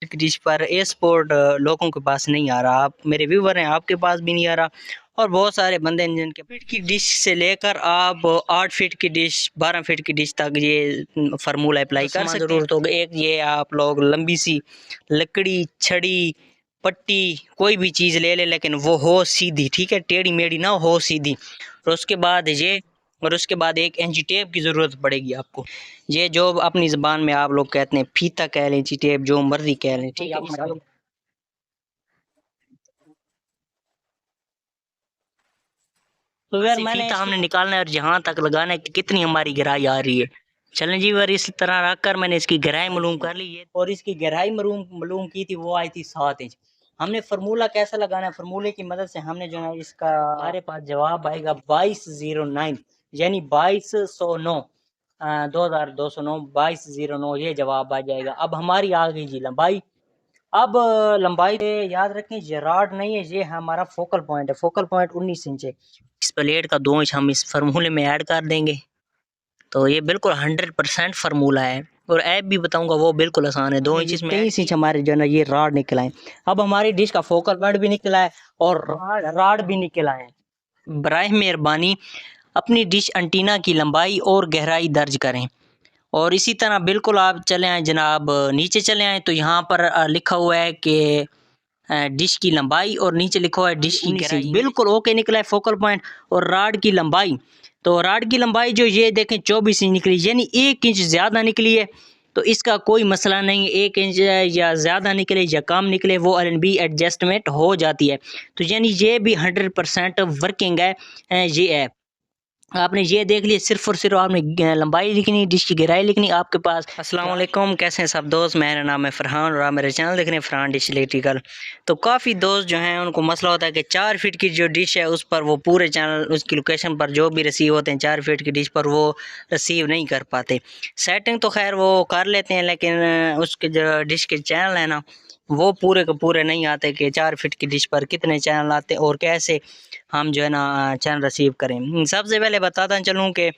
Dish पर a sport लोगों के पास नहीं आ रहा। आप मेरे व्यूवर हैं, आपके पास भी नहीं आ रहा और बहुत सारे बंदे हैं जिनके फीट की डिश से लेकर आप 8 फीट की डिश 12 फीट की डिश तक ये फार्मूला अप्लाई कर सकते हैं। ज़रूरत होगी एक ये आप लोग लंबी सी लकड़ी, छड़ी, पट्टी कोई भी चीज़ ले ले लेकिन वो हो सीधी, ठीक है, टेढ़ी मेढ़ी ना हो, सीधी। और उसके बाद एक इंची टेप की ज़रूरत पड़ेगी आपको। ये जो अपनी ज़बान में आप लोग कहते हैं फीता कह लें, इंची टेप जो मर्जी कह लें, ठीक है। तो यार फीता हमने निकालना है और यहाँ तक लगाना है कि कितनी हमारी गहराई आ रही है। चलें जी, और इस तरह रख कर मैंने इसकी गहराई मालूम कर ली है और इसकी गहराई मालूम की थी, वो आई थी 7 इंच। हमने फार्मूला कैसा लगाना है, फार्मूले की मदद से हमने जो है इसका हमारे पास जवाब आएगा 2209 यानी 2209 2209 2209 ये जवाब आ जाएगा। अब हमारी आ गई जी लंबाई। अब लंबाई याद रखें ये रॉड नहीं है, ये हमारा फोकल पॉइंट है। फोकल पॉइंट 19 इंच है। इस प्लेट का 2 इंच हम इस फार्मूले में ऐड कर देंगे तो ये बिल्कुल 100% फार्मूला है। और ऐप भी बताऊंगा वो बिल्कुल आसान है। 2 इंच इसमें 23 इंच हमारे जो है ना ये रॉड निकला है। अब हमारी डिश का फोकल पॉइंट भी निकला है और रॉड भी निकला है। बराए मेहरबानी अपनी डिश एंटीना की लंबाई और गहराई दर्ज करें और इसी तरह बिल्कुल आप चले आए जनाब, नीचे चले आए तो यहाँ पर लिखा हुआ है कि डिश की लंबाई और नीचे लिखा हुआ है डिश की गहराई। बिल्कुल ओके निकला है फोकल पॉइंट। और रॉड की लंबाई, तो रॉड की लंबाई जो ये देखें 24 इंच निकली, यानी 1 इंच ज़्यादा निकली है। तो इसका कोई मसला नहीं, 1 इंच या ज़्यादा निकले या कम निकले वो Allen-B एडजस्टमेंट हो जाती है। तो यानी ये भी 100% वर्किंग है ये ऐप। आपने ये देख लिया, सिर्फ और सिर्फ आपने लंबाई लिखनी, डिश की गहराई लिखनी आपके पास। अस्सलाम वालेकुम, कैसे हैं सब दोस्त? मेरा नाम है फरहान और आप मेरे चैनल देख रहे हैं फरहान डिश इलेक्ट्रिकल। तो काफ़ी दोस्त जो हैं उनको मसला होता है कि 4 फीट की जो डिश है उस पर वो पूरे चैनल उसकी लोकेशन पर जो भी रिसीव होते हैं 4 फीट की डिश पर वो रिसीव नहीं कर पाते। सेटिंग तो खैर वो कर लेते हैं लेकिन उसके जो डिश के चैनल हैं ना वो पूरे के पूरे नहीं आते कि 4 फीट की डिश पर कितने चैनल आते और कैसे हम जो है ना चैनल रिसीव करें। सबसे पहले बताता चलूँ कि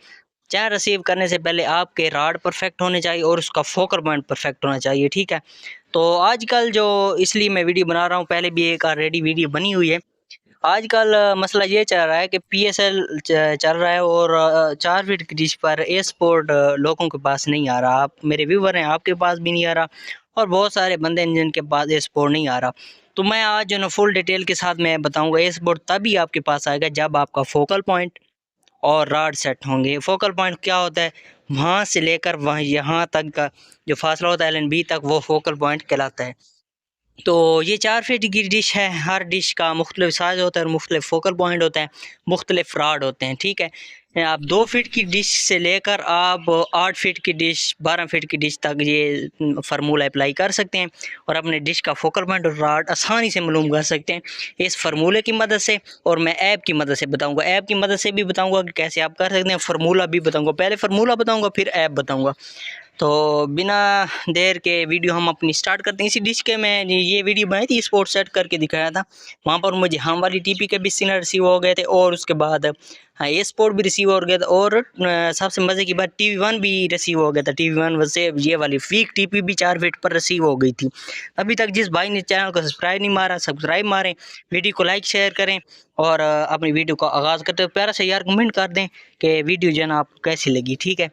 चैनल रिसीव करने से पहले आपके रॉड परफेक्ट होने चाहिए और उसका फोकल पॉइंट परफेक्ट होना चाहिए, ठीक है। तो आजकल जो इसलिए मैं वीडियो बना रहा हूँ, पहले भी एक ऑलरेडी वीडियो बनी हुई है। आजकल मसला ये चल रहा है कि PSL चल रहा है और 4 फीट की डिश पर ए स्पोर्ट लोगों के पास नहीं आ रहा। आप मेरे व्यूवर हैं, आपके पास भी नहीं आ रहा और बहुत सारे बंदे हैं जिनके पास ए स्पोर्ट नहीं आ रहा। तो मैं आज जो ना फुल डिटेल के साथ मैं बताऊंगा ए स्पोर्ट तभी आपके पास आएगा जब आपका फोकल पॉइंट और रॉड सेट होंगे। फोकल पॉइंट क्या होता है, वहाँ से लेकर वहाँ यहाँ तक का जो फासला होता है Allen-B तक, वो फोकल पॉइंट कहलाता है। तो ये 4 फीट की डिश है, हर डिश का मुख्तलिफ साइज़ होता है और मुख्तलिफ फोकल पॉइंट होता है, मुख्तलिफ रॉड होते हैं, ठीक है। आप 2 फीट की डिश से लेकर आप 8 फीट की डिश 12 फीट की डिश तक ये फार्मूला अप्लाई कर सकते हैं और अपने डिश का फोकल पॉइंट और रॉड आसानी से मालूम कर सकते हैं इस फार्मूले की मदद से। और मैं ऐप की मदद से बताऊंगा, ऐप की मदद से भी बताऊंगा कि कैसे आप कर सकते हैं, फार्मूला भी बताऊंगा। पहले फार्मूला बताऊंगा फिर ऐप बताऊंगा। तो बिना देर के वीडियो हम अपनी स्टार्ट करते हैं। इसी डिश के मैं ये वीडियो बनाई थी, स्पोर्ट सेट करके दिखाया था, वहाँ पर मुझे हम वाली TP के भी सिग्नल रिसीव हो गए थे और उसके बाद हाँ ये स्पोर्ट भी रिसीव हो गया था और सबसे मज़े की बात TV1 भी रिसीव हो गया था। TV1 से ये वाली वीक TP भी 4 फीट पर रिसीव हो गई थी। अभी तक जिस भाई ने चैनल को सब्सक्राइब नहीं मारा, सब्सक्राइब मारें, वीडियो को लाइक शेयर करें और अपनी वीडियो को आगाज़ करते हुए प्यारा सा यार कमेंट कर दें कि वीडियो जो है ना आपको कैसी लगी, ठीक है।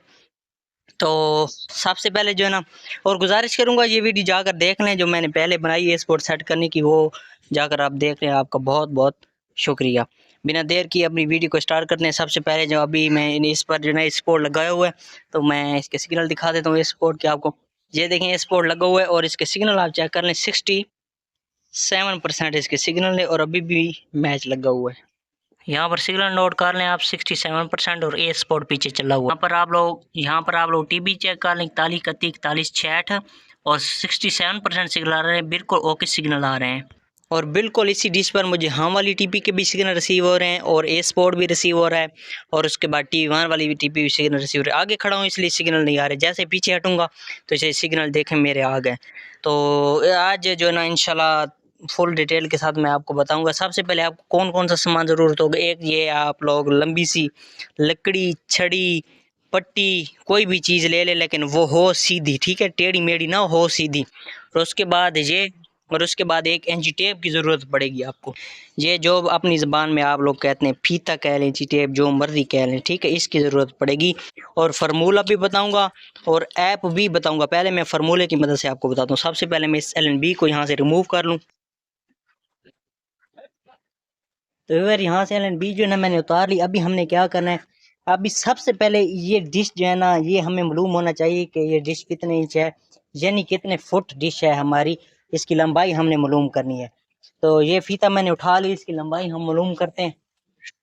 तो सबसे पहले जो है ना और गुजारिश करूंगा ये वीडियो जाकर देख लें जो मैंने पहले बनाई है स्पोर्ट सेट करने की, वो जाकर आप देख लें। आपका बहुत बहुत शुक्रिया। बिना देर की अपनी वीडियो को स्टार्ट करते हैं। सबसे पहले जो अभी मैं इस पर जो है स्पोर्ट लगाया हुआ है तो मैं इसके सिग्नल दिखा देता हूँ स्पोर्ट के आपको। ये देखें स्पोर्ट लगा हुआ है और इसके सिग्नल आप चेक कर लें, 67% इसके सिग्नल है और अभी भी मैच लगा हुआ है। यहाँ पर सिग्नल नोट कर लें आप 67% और ए स्पोर्ट पीछे चला हुआ। यहाँ पर आप लोग TB चेक कर लें, 41 31 41 66 और 67% सिग्नल आ रहे हैं, बिल्कुल ओके सिग्नल आ रहे हैं। और बिल्कुल इसी डिश पर मुझे हम वाली TP के भी सिग्नल रिसीव हो रहे हैं और ए स्पोर्ट भी रिसीव हो रहा है और उसके बाद TV1 वाली भी TP भी सिग्नल रिसीव हो रहा है। आगे खड़ा हूँ इसलिए सिग्नल नहीं आ रहे, जैसे पीछे हटूंगा तो इसे सिग्नल देखें मेरे आ गए। तो आज जो ना इंशाल्लाह फुल डिटेल के साथ मैं आपको बताऊंगा। सबसे पहले आपको कौन कौन सा सामान ज़रूरत होगा। एक ये आप लोग लंबी सी लकड़ी, छड़ी, पट्टी कोई भी चीज़ ले ले, लेकिन वो हो सीधी, ठीक है, टेढ़ी मेढ़ी ना हो, सीधी। और उसके बाद ये, और उसके बाद एक इंची टेप की ज़रूरत पड़ेगी आपको। ये जो अपनी ज़बान में आप लोग कहते हैं फीता कह लें, इंची टेप जो मर्जी कह लें, ठीक है, इसकी ज़रूरत पड़ेगी। और फार्मूला भी बताऊंगा और ऐप भी बताऊंगा। पहले मैं फार्मूले की मदद से आपको बताता हूँ। सबसे पहले मैं इस LNB को यहाँ से रिमूव कर लूँ। तो यार यहाँ से LNB जो है ना मैंने उतार ली। अभी हमने क्या करना है, अभी सबसे पहले ये डिश जो है ना, ये हमें मालूम होना चाहिए कि ये डिश कितने इंच है, यानी कितने फुट डिश है हमारी, इसकी लंबाई हमने मालूम करनी है। तो ये फीता मैंने उठा ली, इसकी लंबाई हम मालूम करते हैं।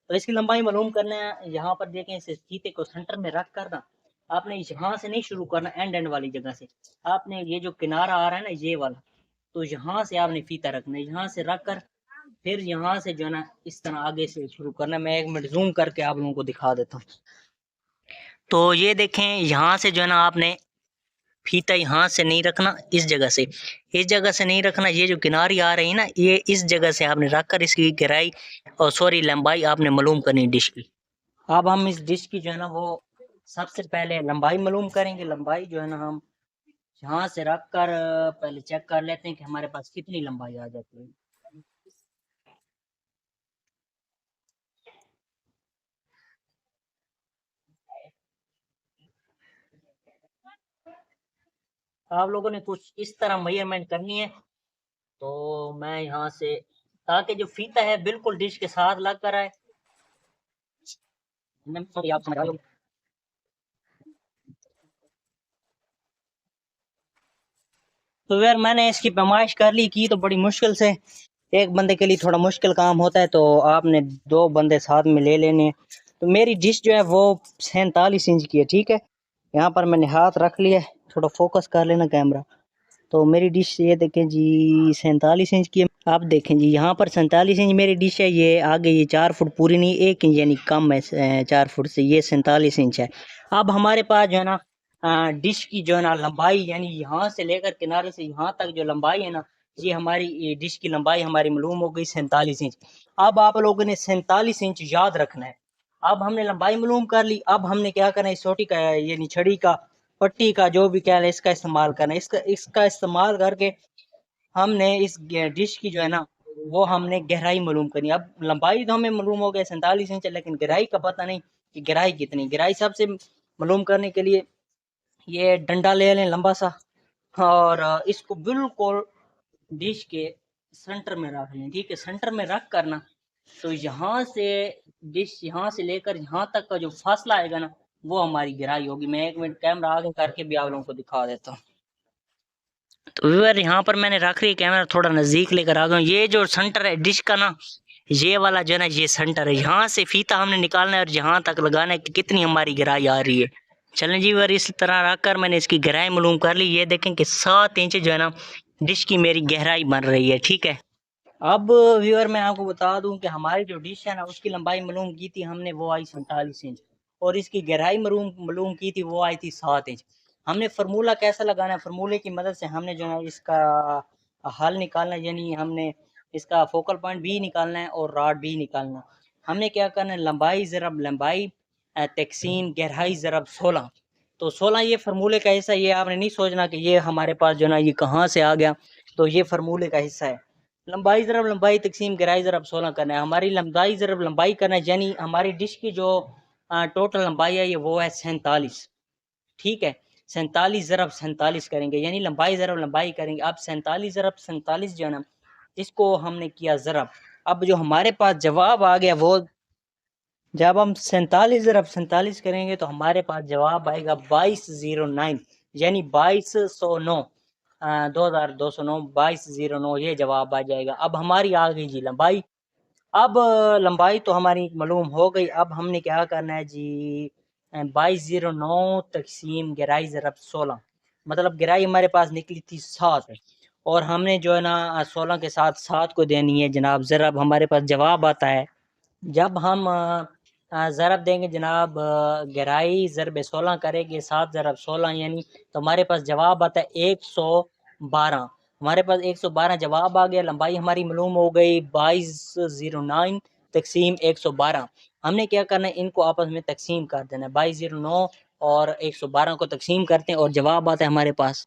तो इसकी लंबाई मालूम करना है, यहाँ पर देखें, इस फीते को सेंटर में रख कर ना आपने यहाँ से नहीं शुरू करना, एंड वाली जगह से आपने, ये जो किनारा आ रहा है ना ये वाला, तो यहाँ से आपने फीता रखना है, यहाँ से रख कर फिर यहाँ से जो है ना इस तरह आगे से शुरू करना है। मैं एक मिनट जूम करके आप लोगों को दिखा देता हूँ। तो ये देखें, यहाँ से जो है ना आपने फीता यहाँ से नहीं रखना, इस जगह से नहीं रखना, ये जो किनारी आ रही है ना, ये इस जगह से आपने रख कर इसकी गहराई और सॉरी लंबाई आपने मालूम करनी डिश की। अब हम इस डिश की जो है ना वो सबसे पहले लंबाई मालूम करेंगे। लंबाई जो है ना हम यहाँ से रख कर पहले चेक कर लेते हैं कि हमारे पास कितनी लंबाई आ जाती है। आप लोगों ने कुछ इस तरह मेजरमेंट करनी है। तो मैं यहाँ से, ताकि जो फीता है बिल्कुल डिश के साथ लग कर आए, आप समझ रहे हो। तो यार मैंने इसकी पैमाइश कर ली, की तो बड़ी मुश्किल से, एक बंदे के लिए थोड़ा मुश्किल काम होता है, तो आपने 2 बंदे साथ में ले लेने हैं। तो मेरी डिश जो है वो 47 इंच की है, ठीक है। यहाँ पर मैंने हाथ रख लिया है, थोड़ा फोकस कर लेना कैमरा। तो मेरी डिश ये देखें जी 47 इंच की है। आप देखें जी यहाँ पर 47 इंच मेरी डिश है। ये आगे ये 4 फुट पूरी नहीं, 1 इंच यानी कम है 4 फुट से, ये 47 इंच है। अब हमारे पास जो है ना डिश की जो है ना लंबाई, यानी यहाँ से लेकर किनारे से यहाँ तक जो लंबाई है ना, ये हमारी डिश की लंबाई हमारी मालूम हो गई 47 इंच। अब आप लोगों ने 47 इंच याद रखना है। अब हमने लंबाई मालूम कर ली। अब हमने क्या करना है, इस छोटी का यानी छड़ी का, पट्टी का, जो भी कह लें, इसका इस्तेमाल करना है। इसका इस्तेमाल करके हमने इस डिश की जो है ना वो हमने गहराई मालूम करनी है। अब लंबाई तो हमें मालूम हो गया 47 इंच, लेकिन गहराई का पता नहीं कि गहराई कितनी। गहराई सबसे मालूम करने के लिए ये डंडा ले लें लंबा सा, और इसको बिल्कुल डिश के सेंटर में रख लें, ठीक है। सेंटर में रख कर ना, तो यहाँ से डिश यहाँ से लेकर यहाँ तक का जो फासला आएगा ना, वो हमारी गहराई होगी। मैं एक मिनट कैमरा आगे करके भी आप लोगों को दिखा देता हूँ। तो व्यूअर यहाँ पर मैंने रख रही कैमरा थोड़ा नज़दीक लेकर आ गया हूँ। ये जो सेंटर है डिश का ना, ये वाला जो है ना ये सेंटर है। यहाँ से फीता हमने निकालना है और यहाँ तक लगाना है कि कितनी हमारी गहराई आ रही है। चलें जी व्यूअर, इस तरह रख कर मैंने इसकी गहराई मालूम कर ली। ये देखें कि 7 इंच जो है ना डिश की मेरी गहराई बन रही है, ठीक है। अब व्यूअर मैं आपको बता दूं कि हमारी जो डिश है ना उसकी लंबाई मालूम की थी हमने, वो आई 47 इंच, और इसकी गहराई मालूम मालूम की थी, वो आई थी 7 इंच। हमने फार्मूला कैसा लगाना है, फार्मूले की मदद से हमने जो है इसका हल निकालना है, यानी हमने इसका फोकल पॉइंट भी निकालना है और रॉड भी निकालना है। हमने क्या करना है, लंबाई ज़रब लंबाई तकसीम गहराई ज़रब 16। तो 16 ये फार्मूले का हिस्सा। ये आपने नहीं सोचना कि ये हमारे पास जो ना ये कहाँ से आ गया, तो ये फार्मूले का हिस्सा है। लंबाई ज़रब लंबाई तकसीम गहराई ज़रब 16 करना है। हमारी लंबाई ज़रब लंबाई करना है, यानी हमारी डिश की जो टोटल लंबाई है ये वो है 47, ठीक है। 47 ज़रब 47 करेंगे, यानी लंबाई ज़रब लंबाई करेंगे। अब 47 ज़रब 47 जो है ना, इसको हमने किया ज़रब। अब जो हमारे पास जवाब आ गया, वो जब हम 47 ज़रब 47 करेंगे तो हमारे पास जवाब आएगा 2209, यानी 2209, 2209, 2209, ये जवाब आ जाएगा। अब हमारी आ गई जी लंबाई। अब लंबाई तो हमारी मालूम हो गई। अब हमने क्या करना है जी, 2209 तकसीम गहराई ज़रब 16, मतलब गहराई हमारे पास निकली थी 7, और हमने जो है ना 16 के साथ 7 को देनी है जनाब ज़रब। हमारे पास जवाब आता है, जब हम ज़रब देंगे जनाब, गहराई ज़रब 16 करेंगे 7 ज़रब 16, यानी तो हमारे पास जवाब आता है 112। हमारे पास 112 जवाब आ गया। लंबाई हमारी मालूम हो गई 2209 तकसीम 112। हमने क्या करना है, इनको आपस में तकसीम कर देना है। 2209 और 112 को तकसीम करते हैं और जवाब आता है हमारे पास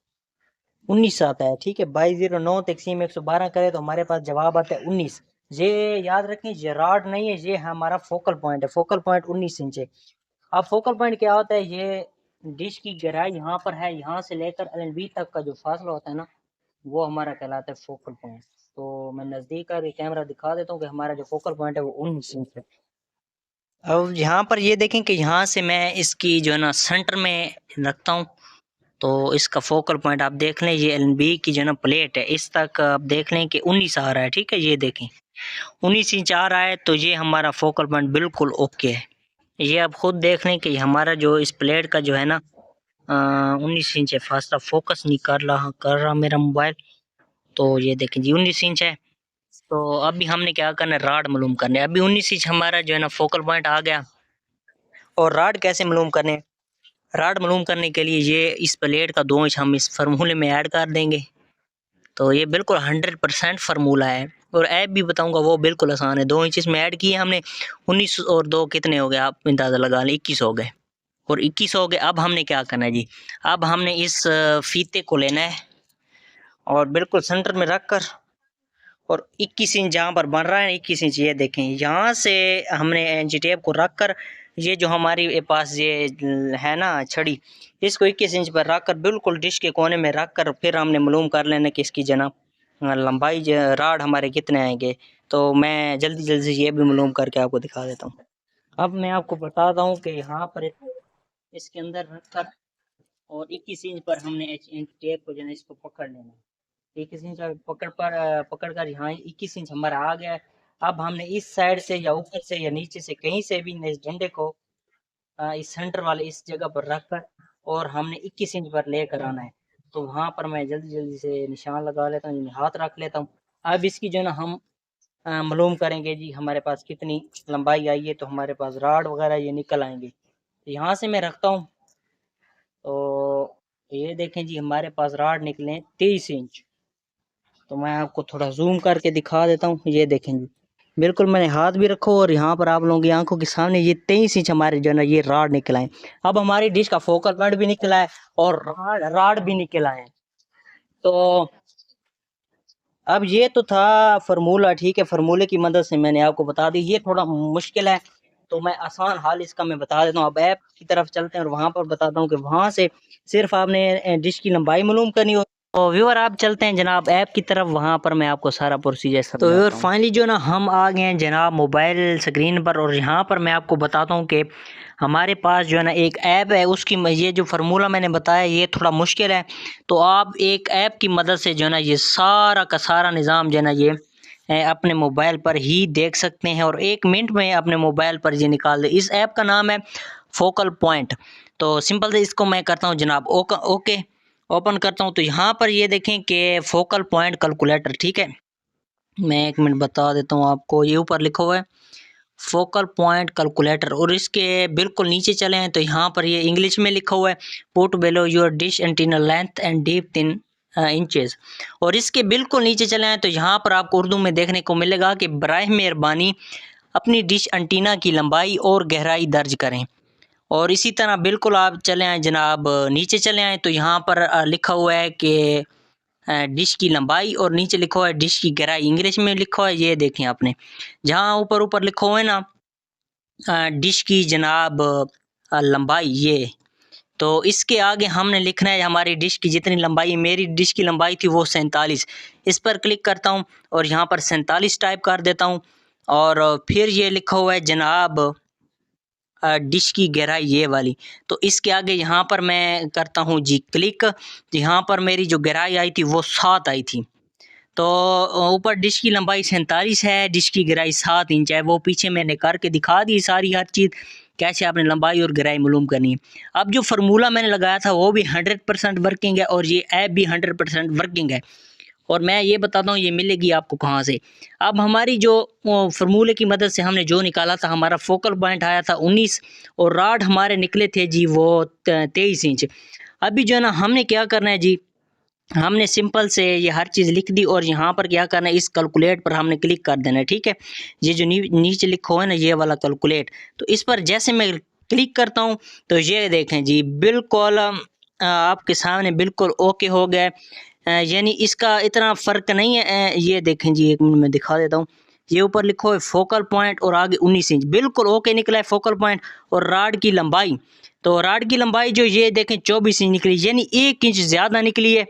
19 आता है। ठीक है, 2209 तकसीम 112 करें तो हमारे पास जवाब आता है 19। ये याद रखें, ये रॉड नहीं है, ये हमारा फोकल पॉइंट है। फोकल पॉइंट 19 इंच है। अब फोकल पॉइंट क्या होता है, ये डिश की गहराई यहाँ पर है, यहाँ से लेकर LNB तक का जो फासला होता है ना, वो हमारा कहलाता है फोकल पॉइंट। तो मैं नज़दीक का कैमरा दिखा देता हूँ कि हमारा जो फोकल पॉइंट है वो 19 इंच है। अब यहाँ पर ये देखें कि यहाँ से मैं इसकी जो है ना सेंटर में रखता हूँ, तो इसका फोकल पॉइंट आप देख लें, ये LNB की जो है ना प्लेट है, इस तक आप देख लें कि 19 आ रहा है। ठीक है, ये देखें 19 इंच आ रहा है, तो ये हमारा फोकल पॉइंट बिल्कुल ओके है। ये आप खुद देख लें कि हमारा जो इस प्लेट का जो है ना 19 इंच है फासला। फोकस नहीं कर रहा मेरा मोबाइल, तो ये देखें जी 19 इंच है। तो अभी हमने क्या करना है, राड मालूम करने। अभी 19 इंच हमारा जो है ना फोकल पॉइंट आ गया। और राड कैसे मालूम करने, राड मालूम करने के लिए ये इस प्लेट का 2 इंच हम इस फार्मूले में ऐड कर देंगे। तो ये बिल्कुल 100% फार्मूला है। और ऐप भी बताऊंगा, वो बिल्कुल आसान है। 2 इंच इसमें ऐड किए हमने, 19 और 2 कितने हो गए, आप अंदाज़ा लगा लें, 21 हो गए। और 21 हो गए। अब हमने क्या करना है जी, अब हमने इस फीते को लेना है और बिल्कुल सेंटर में रख कर, और 21 इंच जहाँ पर बन रहा है 21 इंच, ये देखें यहाँ से हमने एंची टेप को रख कर, ये जो हमारी पास ये है ना छड़ी, इसको 21 इंच पर रख कर बिल्कुल डिश के कोने में रख कर, फिर हमने मालूम कर लेना कि इसकी जना लंबाई राड हमारे कितने आएंगे। तो मैं जल्दी जल्दी से ये भी मालूम करके आपको दिखा देता हूँ। अब मैं आपको बताता हूँ कि यहाँ पर इसके अंदर रख कर और 21 इंच पर हमने टेप को जो है इसको पकड़ लेना है। 21 इंच पकड़ कर यहाँ 21 इंच हमारा आ गया है। अब हमने इस साइड से या ऊपर से या नीचे से कहीं से भी इस डंडे को इस सेंटर वाले इस जगह पर रख कर और हमने 21 इंच पर लेकर आना है। तो वहाँ पर मैं जल्दी जल्दी से निशान लगा लेता हूँ, हाथ रख लेता हूँ। अब इसकी जो है ना हम मालूम करेंगे जी हमारे पास कितनी लंबाई आई है, तो हमारे पास राड वगैरह ये निकल आएंगे। तो यहाँ से मैं रखता हूँ, तो ये देखें जी हमारे पास राड निकले 23 इंच। तो मैं आपको थोड़ा जूम करके दिखा देता हूँ। ये देखें जी, बिल्कुल मैंने हाथ भी रखो और यहाँ पर आप लोगों की आंखों के सामने ये 23 इंच हमारे जो है ना ये राड निकला है। अब हमारी डिश का फोकल पॉइंट भी निकला है और राड भी निकला है। तो अब ये तो था फार्मूला, ठीक है, फार्मूले की मदद से मैंने आपको बता दी। ये थोड़ा मुश्किल है, तो मैं आसान हाल इसका मैं बता देता हूँ। अब ऐप की तरफ चलते हैं और वहाँ पर बताता हूँ कि वहाँ से सिर्फ आपने डिश की लंबाई मालूम करनी हो। तो व्यूअर आप चलते हैं जनाब ऐप की तरफ, वहाँ पर मैं आपको सारा प्रोसीजर समझाता हूँ। तो व्यूअर फाइनली जो ना हम आ गए हैं जनाब मोबाइल स्क्रीन पर, और यहाँ पर मैं आपको बताता हूँ कि हमारे पास जो है ना एक ऐप है, उसकी ये जो फार्मूला मैंने बताया ये थोड़ा मुश्किल है। तो आप एक ऐप की मदद से जो है ना ये सारा का सारा निज़ाम जो है ना ये अपने मोबाइल पर ही देख सकते हैं और 1 मिनट में अपने मोबाइल पर ये निकाल दे। इस ऐप का नाम है फोकल पॉइंट। तो सिंपल से इसको मैं करता हूँ जनाब ओके, ओपन करता हूँ। तो यहाँ पर ये देखें कि फोकल पॉइंट कैलकुलेटर, ठीक है, मैं 1 मिनट बता देता हूँ आपको। ये ऊपर लिखा हुआ है फोकल पॉइंट कैलकुलेटर, और इसके बिल्कुल नीचे चले हैं तो यहाँ पर ये इंग्लिश में लिखा हुआ है put below your dish antenna length and deep in inches. और इसके बिल्कुल नीचे चले हैं तो यहाँ पर आपको उर्दू में देखने को मिलेगा कि बराए मेहरबानी अपनी डिश एंटीना की लंबाई और गहराई दर्ज करें। और इसी तरह बिल्कुल आप चले आए जनाब, नीचे चले आए तो यहाँ पर लिखा हुआ है कि डिश की लंबाई, और नीचे लिखा हुआ है डिश की गहराई, इंग्लिश में लिखा हुआ है। ये देखें आपने जहाँ ऊपर ऊपर लिखा हुआ है ना डिश की जनाब लंबाई, ये तो इसके आगे हमने लिखना है हमारी डिश की जितनी लंबाई। मेरी डिश की लंबाई थी वो 47। इस पर क्लिक करता हूँ और यहाँ पर 47 टाइप कर देता हूँ। और फिर ये लिखा हुआ है जनाब डिश की गहराई ये वाली, तो इसके आगे यहाँ पर मैं करता हूँ जी क्लिक। यहाँ पर मेरी जो गहराई आई थी वो 7 आई थी। तो ऊपर डिश की लंबाई 47 है, डिश की गहराई 7 इंच है। वो पीछे मैंने करके दिखा दी सारी हर चीज़, कैसे आपने लंबाई और गहराई मालूम करनी है। अब जो फार्मूला मैंने लगाया था वो भी 100% वर्किंग है और ये ऐप भी 100% वर्किंग है। और मैं ये बताता हूँ ये मिलेगी आपको कहाँ से। अब हमारी जो फार्मूले की मदद से हमने जो निकाला था, हमारा फोकल पॉइंट आया था 19 और राड हमारे निकले थे जी वो 23 इंच। अभी जो है ना हमने क्या करना है जी, हमने सिंपल से ये हर चीज़ लिख दी और यहाँ पर क्या करना है, इस कैलकुलेट पर हमने क्लिक कर देना है। ठीक है, ये जो नीचे लिखा हुआ है ना ये वाला कैलकुलेट, तो इस पर जैसे मैं क्लिक करता हूँ तो ये देखें जी बिल्कुल आपके सामने बिल्कुल ओके हो गया। यानी इसका इतना फ़र्क नहीं है। ये देखें जी, एक मिनट में दिखा देता हूँ। ये ऊपर लिखो है फोकल पॉइंट और आगे 19 इंच बिल्कुल ओके निकला है फोकल पॉइंट। और राड की लंबाई, तो राड की लंबाई जो ये देखें 24 इंच निकली, यानी 1 इंच ज़्यादा निकली है।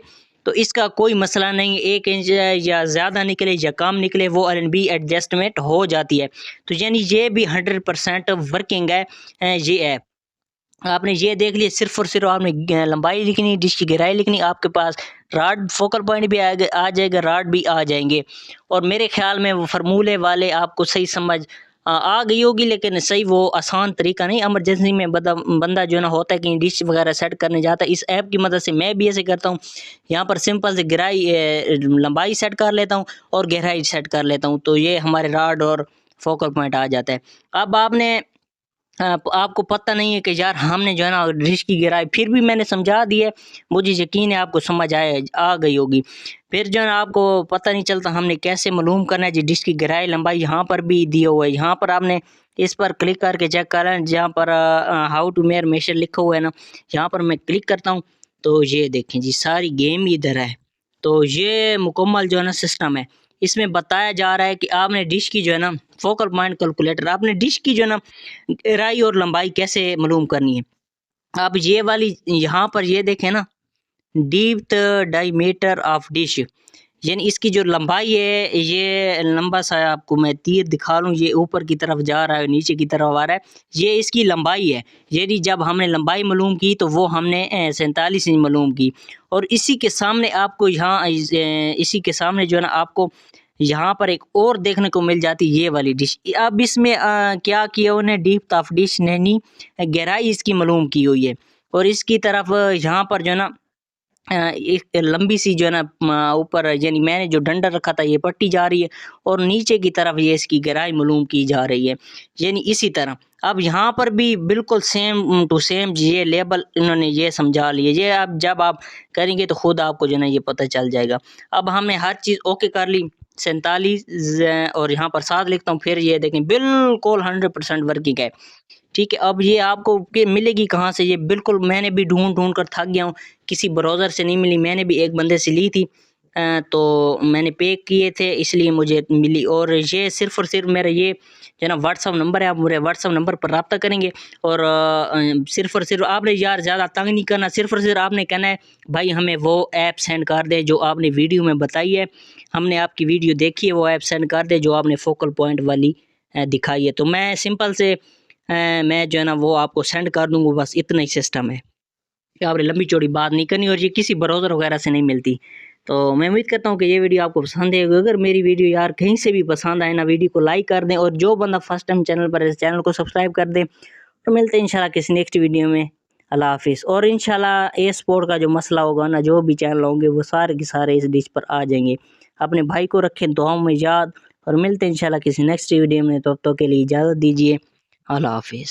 तो इसका कोई मसला नहीं है, 1 इंच या ज़्यादा निकले या कम निकले वो Allen-B एडजस्टमेंट हो जाती है। तो यानी ये भी 100% वर्किंग है ये ऐप। आपने ये देख लिया, सिर्फ और सिर्फ आपने लंबाई लिखनी, डिश की गहराई लिखनी, आपके पास राड फोकल पॉइंट भी आ जाएगा, राड भी आ जाएंगे। और मेरे ख्याल में वो फार्मूले वाले आपको सही समझ आ गई होगी, लेकिन सही वो आसान तरीका नहीं। इमरजेंसी में बंदा जो है ना होता है कि डिश वगैरह सेट करने जाता है, इस ऐप की मदद से मैं भी ऐसे करता हूँ। यहाँ पर सिंपल से लंबाई सेट कर लेता हूँ और गहराई सेट कर लेता हूँ, तो ये हमारे राड और फोकल पॉइंट आ जाता है। अब आपको पता नहीं है कि यार हमने जो है ना डिश की गहराई, फिर भी मैंने समझा दी है, मुझे यकीन है आपको समझ आ गई होगी। फिर जो है ना आपको पता नहीं चलता हमने कैसे मालूम करना है जी डिश की गहराई लंबाई, यहाँ पर भी दिया हुआ है। यहाँ पर आपने इस पर क्लिक करके चेक करना है, जहाँ पर हाउ टू मेयर मेशर लिखा हुआ है ना, यहाँ पर मैं क्लिक करता हूँ तो ये देखें जी सारी गेम इधर है। तो ये मुकम्मल जो है ना सिस्टम है, इसमें बताया जा रहा है कि आपने डिश की जो है ना फोकल पॉइंट कैलकुलेटर, आपने डिश की जो है ना गहराई और लंबाई कैसे मालूम करनी है। आप ये वाली यहाँ पर ये देखें ना, डीप्थ डायमीटर ऑफ डिश, यानी इसकी जो लंबाई है, ये लंबा सा आपको मैं तीर दिखा लूँ, ये ऊपर की तरफ जा रहा है, नीचे की तरफ आ रहा है, ये इसकी लंबाई है। यदि जब हमने लंबाई मालूम की तो वो हमने 47 इंच मालूम की। और इसी के सामने आपको यहाँ इसी के सामने जो है ना आपको यहाँ पर एक और देखने को मिल जाती है, ये वाली डिश। अब इसमें क्या किया उन्हें, डीप्थ ऑफ डिश नहीं, गहराई इसकी मालूम की हुई है। और इसकी तरफ यहाँ पर जो है ना एक लंबी सी जो है ना ऊपर, यानी मैंने जो डंडा रखा था ये पट्टी जा रही है और नीचे की तरफ ये इसकी गहराई मालूम की जा रही है, यानी इसी तरह। अब यहाँ पर भी बिल्कुल सेम टू सेम ये लेबल इन्होंने ये समझा लिए। ये अब जब आप करेंगे तो खुद आपको जो है ना ये पता चल जाएगा। अब हमने हर चीज़ ओके कर ली, 47 और यहाँ पर 7 लिखता हूँ, फिर ये देखें बिल्कुल 100% वर्किंग है। ठीक है, अब ये आपको मिलेगी कहाँ से, ये बिल्कुल मैंने भी ढूंढ कर थक गया हूँ, किसी ब्राउज़र से नहीं मिली, मैंने भी एक बंदे से ली थी। तो मैंने पे किए थे इसलिए मुझे मिली। और ये सिर्फ़ और सिर्फ मेरा ये जो है ना व्हाट्सअप नंबर है, आप मेरे व्हाट्सअप नंबर पर रब्ता करेंगे। और सिर्फ़ और सिर्फ आपने यार ज़्यादा तंग नहीं करना, सिर्फ़ और सिर्फ आपने कहना है भाई हमें वो ऐप सेंड कर दे जो आपने वीडियो में बताई है, हमने आपकी वीडियो देखी है, वो ऐप सेंड कर दे जो आपने फोकल पॉइंट वाली दिखाई है। तो मैं सिंपल से मैं जो है ना वो आपको सेंड कर दूँगा, बस इतना ही सिस्टम है। कि आपने लंबी चौड़ी बात नहीं करनी, और ये किसी ब्राउज़र वगैरह से नहीं मिलती। तो मैं उम्मीद करता हूँ कि ये वीडियो आपको पसंद है। अगर मेरी वीडियो यार कहीं से भी पसंद आए ना, वीडियो को लाइक कर दें, और जो बंदा फर्स्ट टाइम चैनल पर है इस चैनल को सब्सक्राइब कर दें। तो मिलते हैं इंशाल्लाह किसी नेक्स्ट वीडियो में। अल्लाह हाफ़िज़। और इंशाल्लाह ए स्पोर्ट का जो मसला होगा ना, जो भी चैनल होंगे वो सारे के सारे इस डिश पर आ जाएंगे। अपने भाई को रखें दुआओं में याद, और मिलते हैं इंशाल्लाह किसी नेक्स्ट वीडियो में। तब तक के लिए इजाज़त दीजिए। अल्लाह हाफ़िज़।